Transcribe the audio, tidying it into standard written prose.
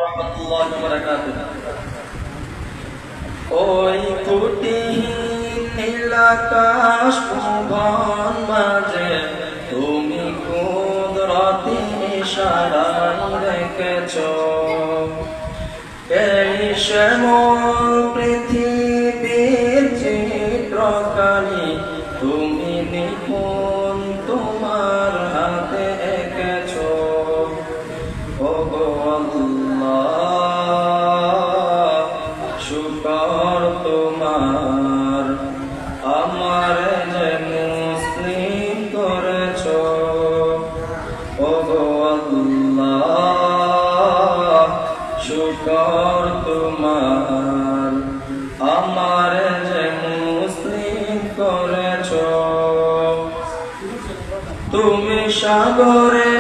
রাহমাতুল্লাহি ওয়া বারাকাতুহু। ওই কুটিহীন নীলাকাশ ভুবন মাঝে তুমি কুদরতি ইশারায় রেখেছ এই শ্যামল পৃথিবীর চিত্রকালি তুমি নিপুণ তোমার হাতে এঁকেছ। ওগো আল্লাহ, শুকর তোমার আমার যে মুসলিম করেছ। ওগো আল্লাহ, শুকর তোমার আমার যে মুসলিম করেছ। তুমি সাগরে